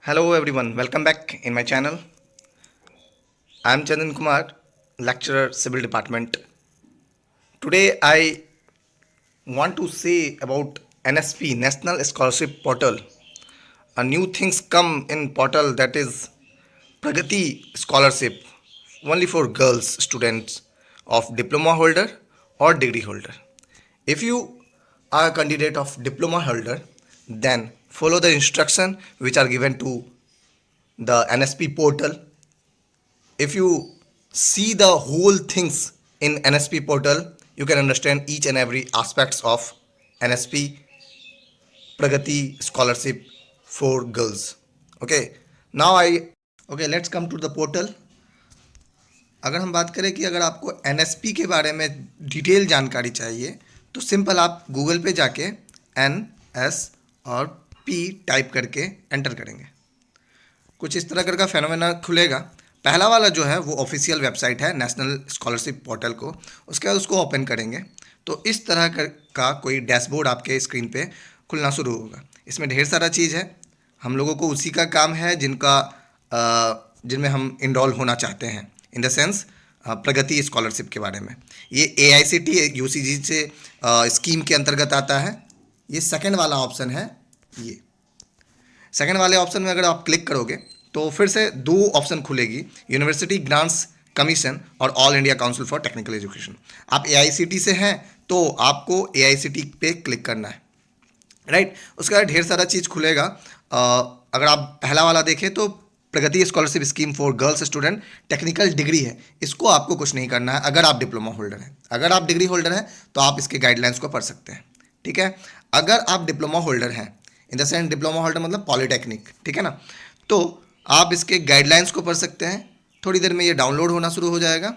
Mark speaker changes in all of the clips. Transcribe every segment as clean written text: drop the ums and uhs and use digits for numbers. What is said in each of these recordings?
Speaker 1: Hello everyone, welcome back in my channel. I am Chandan Kumar, lecturer Civil Department. Today I want to say about NSP, National Scholarship Portal. A new things come in portal, that is Pragati Scholarship, only for girls students of diploma holder or degree holder. If you are a candidate of diploma holder, then follow the instruction which are given to the NSP portal. If you see the whole things in NSP portal, you can understand each and every aspects of NSP Pragati scholarship for girls. Okay, now I okay, let's come to the portal. अगर हम बात करें कि अगर आपको NSP के बारे में डिटेल जानकारी चाहिए तो सिंपल आप गूगल पे जाके NS और P टाइप करके एंटर करेंगे, कुछ इस तरह का फेनोमेना खुलेगा। पहला वाला जो है वो ऑफिशियल वेबसाइट है नेशनल स्कॉलरशिप पोर्टल को, उसके बाद उसको ओपन करेंगे तो इस तरह का कोई डैशबोर्ड आपके स्क्रीन पे खुलना शुरू होगा। इसमें ढेर सारा चीज़ है, हम लोगों को उसी का काम है जिनमें हम इनरोल होना चाहते हैं, in the sense Pragati scholarship के बारे में। ये AICT UCG से स्कीम के अंतर्गत आता है। ये सेकेंड वाला ऑप्शन है। ये सेकेंड वाले ऑप्शन में अगर आप क्लिक करोगे तो फिर से दो ऑप्शन खुलेगी, यूनिवर्सिटी ग्रांट्स कमीशन और all India council for technical education. आप AICT से हैं तो आपको AICT पे क्लिक करना है, राइट। उसके बाद ढेर सारा चीज़ खुलेगा। अगर आप पहला वाला देखें तो Pragati scholarship scheme for girls student technical degree है, इसको आपको कुछ नहीं करना है अगर आप डिप्लोमा होल्डर हैं। अगर आप डिग्री होल्डर हैं तो आप इसके गाइडलाइंस को पढ़ सकते हैं, ठीक है। अगर आप डिप्लोमा होल्डर हैं, in the sense diploma holder मतलब पॉलिटेक्निक, ठीक है ना, तो आप इसके गाइडलाइंस को पढ़ सकते हैं। थोड़ी देर में ये डाउनलोड होना शुरू हो जाएगा।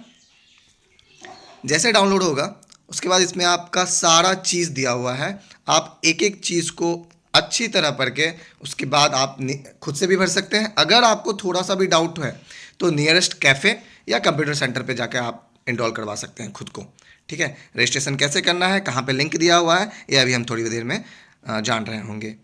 Speaker 1: जैसे डाउनलोड होगा उसके बाद इसमें आपका सारा चीज़ दिया हुआ है, आप एक एक चीज़ को अच्छी तरह पढ़ के उसके बाद आप खुद से भी भर सकते हैं। अगर आपको थोड़ा सा भी डाउट है तो नियरेस्ट कैफ़े या कंप्यूटर सेंटर पे जाके आप इनरोल करवा सकते हैं खुद को, ठीक है। रजिस्ट्रेशन कैसे करना है, कहाँ पे लिंक दिया हुआ है, ये अभी हम थोड़ी देर में जान रहे होंगे,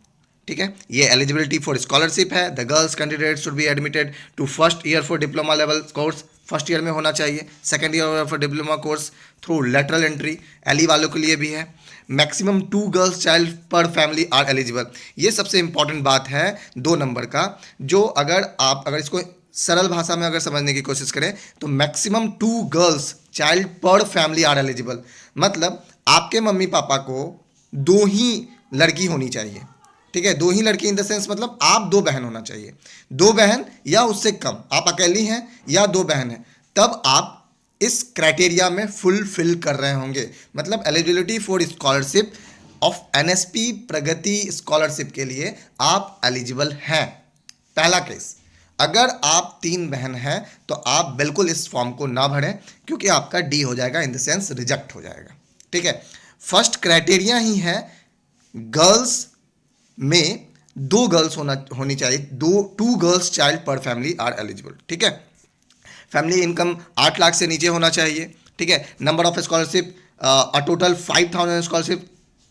Speaker 1: ठीक है। ये एलिजिबिलिटी फॉर स्कॉलरशिप है। The girls candidate should be admitted to first year for diploma level course, first year में होना चाहिए। Second year for diploma course through lateral entry, एली वालों के लिए भी है। Maximum 2 girls child per family are eligible. ये सबसे इंपॉर्टेंट बात है 2 नंबर का, जो अगर इसको सरल भाषा में अगर समझने की कोशिश करें तो maximum 2 girls child per family are eligible, मतलब आपके मम्मी पापा को 2 ही लड़की होनी चाहिए, ठीक है। 2 ही लड़की इन द सेंस मतलब आप 2 बहन होना चाहिए, 2 बहन या उससे कम, आप अकेली हैं या 2 बहन हैं, तब आप इस क्राइटेरिया में फुलफिल कर रहे होंगे। मतलब eligibility for scholarship of NSP Pragati scholarship के लिए आप एलिजिबल हैं। पहला केस, अगर आप 3 बहन हैं तो आप बिल्कुल इस फॉर्म को ना भरें क्योंकि आपका डी हो जाएगा, इन द सेंस रिजेक्ट हो जाएगा, ठीक है। फर्स्ट क्राइटेरिया ही है गर्ल्स में 2 गर्ल्स होनी चाहिए, 2 girls child per family are eligible, ठीक है। फैमिली इनकम 8 लाख से नीचे होना चाहिए, ठीक है। Number of scholarship total 5000 scholarship,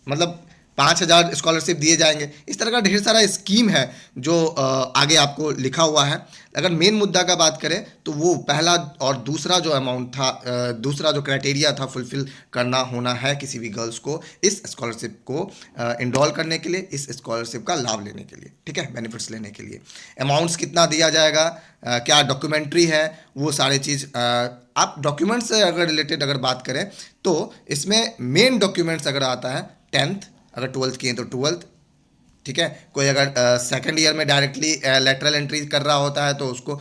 Speaker 1: मतलब 5000 स्कॉलरशिप दिए जाएंगे। इस तरह का ढेर सारा स्कीम है जो आगे आपको लिखा हुआ है। अगर मेन मुद्दा का बात करें तो वो पहला और दूसरा जो अमाउंट था, दूसरा जो क्राइटेरिया था फुलफिल करना होना है किसी भी गर्ल्स को इस स्कॉलरशिप को इनरोल करने के लिए, इस स्कॉलरशिप का लाभ लेने के लिए, ठीक है, बेनिफिट्स लेने के लिए। अमाउंट्स कितना दिया जाएगा, क्या डॉक्यूमेंट्री है, वो सारे चीज़ आप डॉक्यूमेंट्स से अगर रिलेटेड अगर बात करें तो इसमें मेन डॉक्यूमेंट्स अगर आता है 10th, अगर 12th किए तो 12th, ठीक है। कोई अगर सेकंड ईयर में डायरेक्टली लेटरल एंट्री कर रहा होता है तो उसको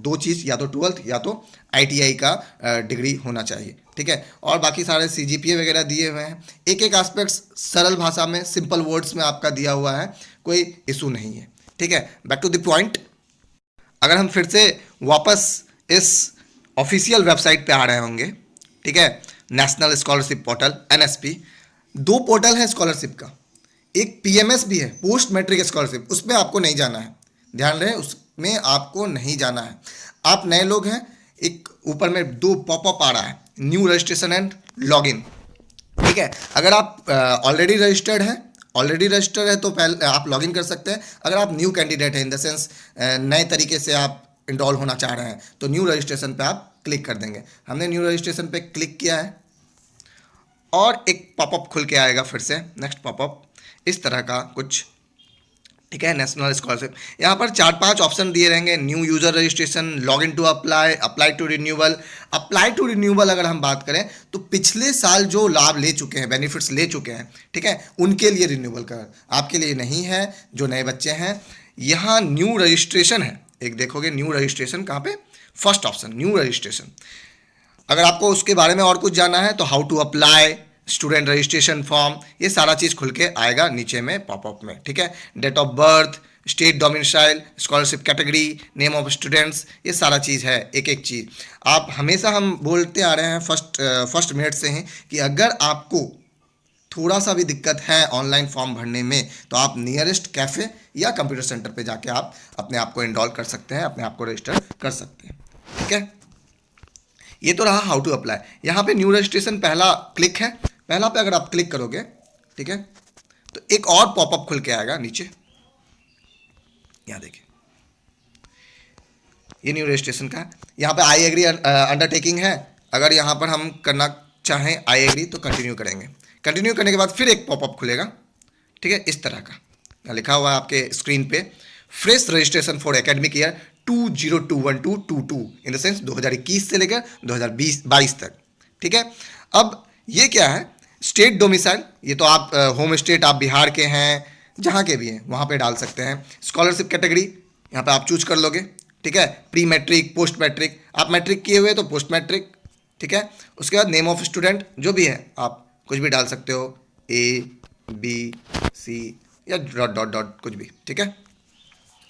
Speaker 1: 2 चीज़, या तो 12th या तो ITI का डिग्री होना चाहिए, ठीक है। और बाकी सारे CGPA वगैरह दिए हुए हैं। एक एक एस्पेक्ट्स सरल भाषा में सिंपल वर्ड्स में आपका दिया हुआ है, कोई इशू नहीं है, ठीक है। बैक टू द पॉइंट, अगर हम फिर से वापस इस ऑफिशियल वेबसाइट पे आ रहे होंगे, ठीक है, national scholarship portal NSP। 2 portal है स्कॉलरशिप का, एक PMS भी है, पोस्ट मैट्रिक स्कॉलरशिप, उसमें आपको नहीं जाना है, ध्यान रहे, उसमें आपको नहीं जाना है। आप नए लोग हैं, एक ऊपर में 2 पॉपअप आ रहा है, न्यू रजिस्ट्रेशन एंड लॉगिन, ठीक है। अगर आप ऑलरेडी रजिस्टर्ड हैं ऑलरेडी रजिस्टर है तो पहले आप लॉगिन कर सकते हैं। अगर आप न्यू कैंडिडेट हैं, इन द सेंस नए तरीके से आप इनरोल होना चाह रहे हैं, तो न्यू रजिस्ट्रेशन पे आप क्लिक कर देंगे। हमने न्यू रजिस्ट्रेशन पे क्लिक किया है और एक पॉपअप खुल के आएगा फिर से, नेक्स्ट पॉपअप इस तरह का कुछ, ठीक है। नेशनल स्कॉलरशिप, यहाँ पर 4-5 ऑप्शन दिए रहेंगे। New user registration, log in to apply, apply to renewal. Apply to renewal अगर हम बात करें तो पिछले साल जो लाभ ले चुके हैं, बेनिफिट्स ले चुके हैं, ठीक है, उनके लिए रिन्यूअल कर, आपके लिए नहीं है जो नए बच्चे हैं। यहाँ न्यू रजिस्ट्रेशन है, एक देखोगे न्यू रजिस्ट्रेशन कहाँ पे, फर्स्ट ऑप्शन न्यू रजिस्ट्रेशन। अगर आपको उसके बारे में और कुछ जानना है तो how to apply, student registration form, ये सारा चीज़ खुल के आएगा नीचे में पॉपअप में, ठीक है। Date of birth, state domicile, scholarship category, name of students, ये सारा चीज़ है, एक एक चीज़। आप हमेशा हम बोलते आ रहे हैं फर्स्ट मिनट से हैं कि अगर आपको थोड़ा सा भी दिक्कत है ऑनलाइन फॉर्म भरने में तो आप नियरेस्ट कैफ़े या कंप्यूटर सेंटर पे जाके आप अपने आप को इनरोल कर सकते हैं, अपने आप को रजिस्टर कर सकते हैं, ठीक है। ये तो रहा हाउ टू अप्लाई। यहाँ पे न्यू रजिस्ट्रेशन पहला क्लिक है, पहला पे अगर आप क्लिक करोगे, ठीक है, तो एक और पॉपअप खुल के आएगा नीचे, यहाँ देखिए, ये न्यू रजिस्ट्रेशन का है। यहाँ पे आई एग्री अंडरटेकिंग है, अगर यहाँ पर हम करना चाहें आई एग्री तो कंटिन्यू करेंगे। कंटिन्यू करने के बाद फिर एक पॉपअप खुलेगा, ठीक है, इस तरह का, यहाँ लिखा हुआ है आपके स्क्रीन पे, fresh registration for academic year 2021-22 in the sense 2021 से लेकर 2022 तक, ठीक है। अब ये क्या है, स्टेट डोमिसाइल, ये तो आप होम स्टेट आप बिहार के हैं, जहाँ के भी हैं वहाँ पे डाल सकते हैं। स्कॉलरशिप कैटेगरी यहाँ पे आप चूज कर लोगे, ठीक है, प्री मैट्रिक, पोस्ट मैट्रिक, आप मैट्रिक किए हुए तो पोस्ट मैट्रिक, ठीक है। उसके बाद नेम ऑफ स्टूडेंट जो भी है आप कुछ भी डाल सकते हो, ABC या डॉट डॉट डॉट कुछ भी, ठीक है।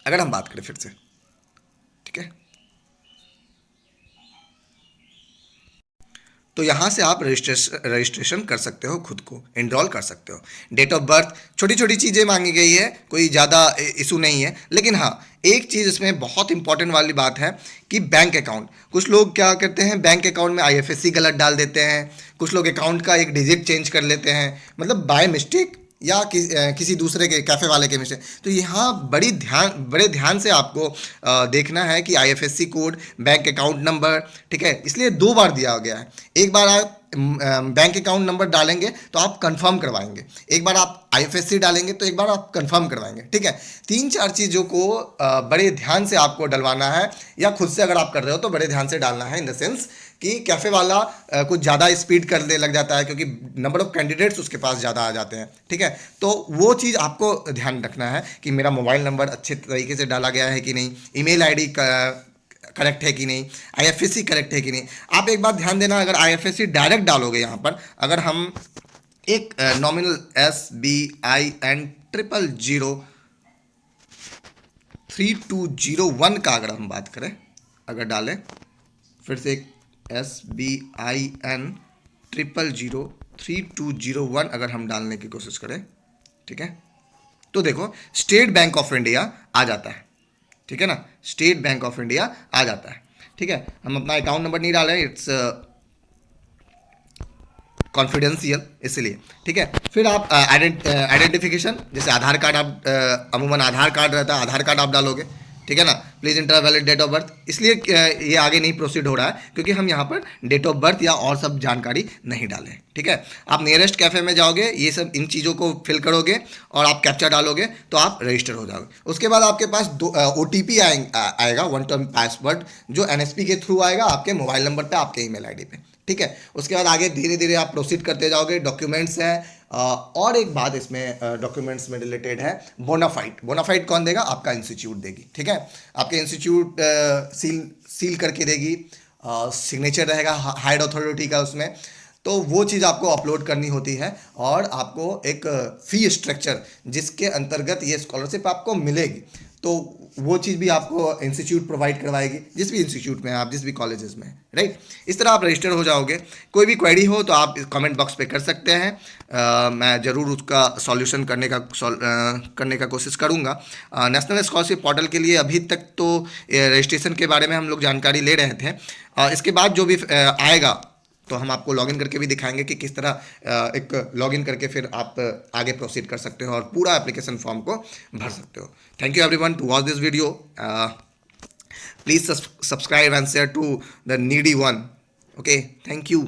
Speaker 1: अगर हम बात करें फिर से, ठीक है, तो यहाँ से आप रजिस्ट्रेशन कर सकते हो, खुद को इनरोल कर सकते हो। डेट ऑफ बर्थ, छोटी छोटी चीज़ें मांगी गई है, कोई ज़्यादा इशू नहीं है, लेकिन हाँ एक चीज़ इसमें बहुत इंपॉर्टेंट वाली बात है कि बैंक अकाउंट, कुछ लोग क्या करते हैं बैंक अकाउंट में IFSC गलत डाल देते हैं, कुछ लोग अकाउंट का एक डिजिट चेंज कर लेते हैं, मतलब बाय मिस्टेक या किसी दूसरे के कैफ़े वाले के मिस्टेक। तो यहाँ बड़े ध्यान से आपको देखना है कि IFSC code, bank account number, ठीक है, इसलिए 2 बार दिया गया है। एक बार आप बैंक अकाउंट नंबर डालेंगे तो आप कंफर्म करवाएंगे, एक बार आप IFSC डालेंगे तो एक बार आप कंफर्म करवाएंगे, ठीक है। 3-4 चीज़ों को बड़े ध्यान से आपको डलवाना है, या खुद से अगर आप कर रहे हो तो बड़े ध्यान से डालना है, इन द सेंस कि कैफ़े वाला कुछ ज़्यादा स्पीड करने लग जाता है क्योंकि नंबर ऑफ़ कैंडिडेट्स उसके पास ज़्यादा आ जाते हैं, ठीक है। तो वो चीज़ आपको ध्यान रखना है कि मेरा मोबाइल नंबर अच्छे तरीके से डाला गया है कि नहीं, ईमेल आईडी करेक्ट है कि नहीं, IFSC करेक्ट है कि नहीं। आप एक बात ध्यान देना, अगर IFSC डायरेक्ट डालोगे यहाँ पर, अगर हम एक नॉमिनल SBIN 0003201 का अगर हम बात करें, अगर डालें फिर से एक SBIN 0003201 अगर हम डालने की कोशिश करें, ठीक है, तो देखो स्टेट बैंक ऑफ इंडिया आ जाता है, ठीक है ना, स्टेट बैंक ऑफ इंडिया आ जाता है, ठीक है। हम अपना अकाउंट नंबर नहीं डाल रहे हैं, इट्स कॉन्फिडेंशियल इसलिए, ठीक है। फिर आप आइडेंटिफिकेशन, जैसे आधार कार्ड, आप अमूमन आधार कार्ड रहता है, आधार कार्ड आप डालोगे, ठीक है ना। Please enter valid date of birth, इसलिए ये आगे नहीं प्रोसीड हो रहा है क्योंकि हम यहाँ पर डेट ऑफ बर्थ या और सब जानकारी नहीं डालें, ठीक है। आप नियरेस्ट कैफ़े में जाओगे, ये सब इन चीज़ों को फिल करोगे और आप कैप्चा डालोगे तो आप रजिस्टर हो जाओगे। उसके बाद आपके पास OTP आएगा, 1 टाइम पासवर्ड, जो NSP के थ्रू आएगा आपके मोबाइल नंबर पर, आपके ईमेल आईडी पे, ठीक है। उसके बाद आगे धीरे धीरे आप प्रोसीड करते जाओगे। डॉक्यूमेंट्स हैं, और एक बात इसमें डॉक्यूमेंट्स में रिलेटेड है, बोनाफाइड। बोनाफाइड कौन देगा? आपका इंस्टीट्यूट देगी, ठीक है। आपके इंस्टीट्यूट सील करके देगी, सिग्नेचर रहेगा हायर अथॉरिटी का उसमें, तो वो चीज़ आपको अपलोड करनी होती है और आपको एक फ़ी स्ट्रक्चर जिसके अंतर्गत ये स्कॉलरशिप आपको मिलेगी, तो वो चीज़ भी आपको इंस्टीट्यूट प्रोवाइड करवाएगी, जिस भी इंस्टीट्यूट में आप, जिस भी कॉलेजेस में, राइट। इस तरह आप रजिस्टर हो जाओगे। कोई भी क्वेरी हो तो आप कमेंट बॉक्स पे कर सकते हैं, मैं ज़रूर उसका सॉल्यूशन करने का कोशिश करूँगा। नेशनल स्कॉलरशिप पोर्टल के लिए अभी तक तो रजिस्ट्रेशन के बारे में हम लोग जानकारी ले रहे थे, इसके बाद जो भी आएगा तो हम आपको लॉगिन करके भी दिखाएंगे कि किस तरह एक लॉगिन करके फिर आप आगे प्रोसीड कर सकते हो और पूरा एप्लीकेशन फॉर्म को भर सकते हो. Thank you everyone to watch this video. Please subscribe and share to the needy one. Okay, thank you.